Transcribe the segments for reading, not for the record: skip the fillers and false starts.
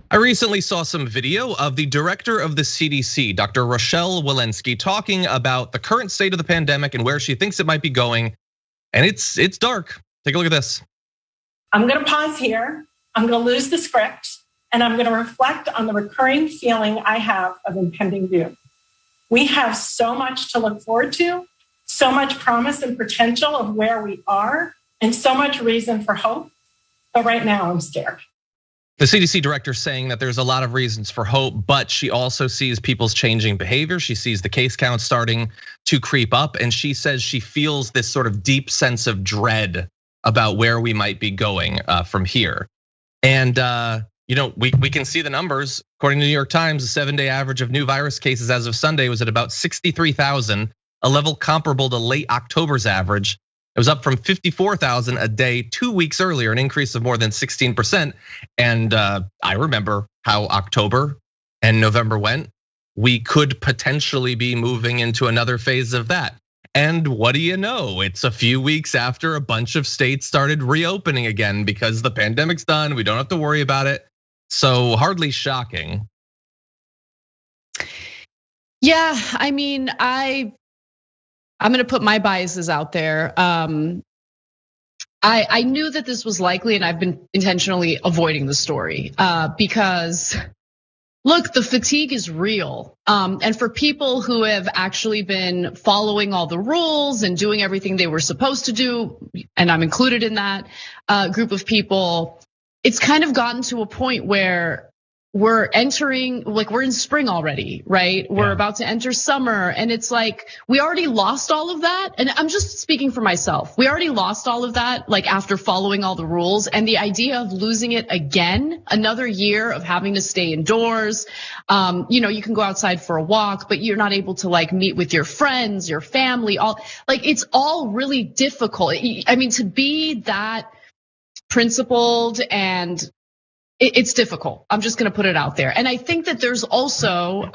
I recently saw some video of the director of the CDC, Dr. Rochelle Walensky, talking about the current state of the pandemic and where she thinks it might be going. And it's dark. Take a look at this. I'm gonna pause here. I'm gonna lose the script, and I'm gonna reflect on the recurring feeling I have of impending doom. We have so much to look forward to, so much promise and potential of where we are, and so much reason for hope. But right now, I'm scared. The CDC director saying that there's a lot of reasons for hope, but she also sees people's changing behavior. She sees the case count starting to creep up, and she says she feels this sort of deep sense of dread about where we might be going from here. And we can see the numbers. According to the New York Times, the 7-day average of new virus cases as of Sunday was at about 63,000, a level comparable to late October's average. It was up from 54,000 a day 2 weeks earlier, an increase of more than 16%. And I remember how October and November went. We could potentially be moving into another phase of that. And what do you know? It's a few weeks after a bunch of states started reopening again because the pandemic's done. We don't have to worry about it. So hardly shocking. Yeah, I mean, I'm gonna put my biases out there. I knew that this was likely, and I've been intentionally avoiding the story because, look, the fatigue is real. And for people who have actually been following all the rules and doing everything they were supposed to do, and I'm included in that group of people, it's kind of gotten to a point where we're entering, like we're in spring already, right? We're about to enter summer, and it's like we already lost all of that. And I'm just speaking for myself. We already lost all of that, like after following all the rules, and the idea of losing it again, another year of having to stay indoors. You can go outside for a walk, but you're not able to like meet with your friends, your family, all like it's all really difficult. I mean, to be that principled and it's difficult. I'm just gonna put it out there. And I think that there's also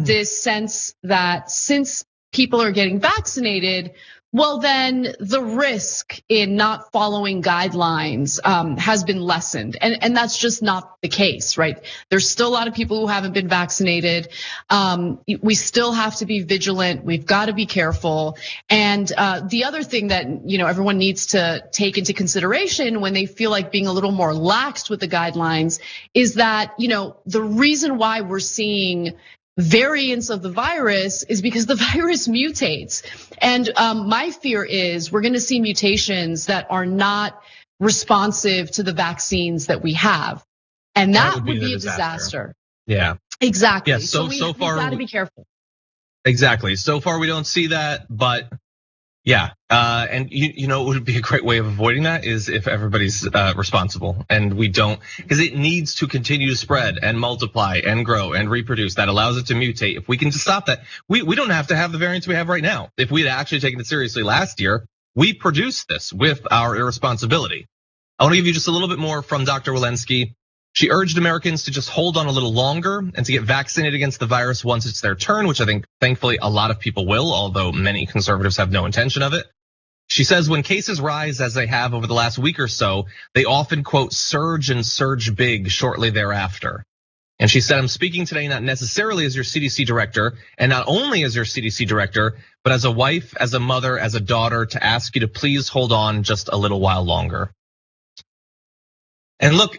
this sense that since people are getting vaccinated, well then the risk in not following guidelines has been lessened. And that's just not the case, right? There's still a lot of people who haven't been vaccinated. We still have to be vigilant. We've got to be careful. And the other thing that everyone needs to take into consideration when they feel like being a little more laxed with the guidelines is that the reason why we're seeing variants of the virus is because the virus mutates. And my fear is we're gonna see mutations that are not responsive to the vaccines that we have. And that would be a disaster. Yeah. Exactly. Yeah, so so far we gotta be careful. Exactly. So far we don't see that, but yeah. And it would be a great way of avoiding that is if everybody's responsible and we don't, because it needs to continue to spread and multiply and grow and reproduce. That allows it to mutate. If we can just stop that, we don't have to have the variants we have right now. If we had actually taken it seriously last year, we produced this with our irresponsibility. I want to give you just a little bit more from Dr. Walensky. She urged Americans to just hold on a little longer and to get vaccinated against the virus once it's their turn, which I think thankfully a lot of people will, although many conservatives have no intention of it. She says when cases rise as they have over the last week or so, they often quote surge and surge big shortly thereafter. And she said, I'm speaking today not necessarily as your CDC director, and not only as your CDC director, but as a wife, as a mother, as a daughter, to ask you to please hold on just a little while longer. And look,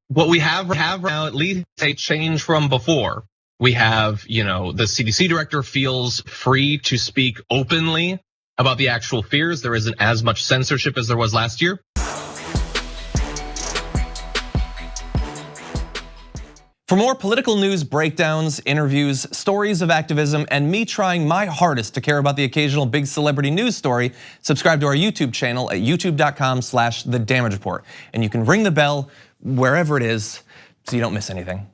what we have now at least a change from before. We have, the CDC director feels free to speak openly about the actual fears. There isn't as much censorship as there was last year. For more political news breakdowns, interviews, stories of activism, and me trying my hardest to care about the occasional big celebrity news story, subscribe to our YouTube channel at youtube.com/The Damage Report. And you can ring the bell wherever it is so you don't miss anything.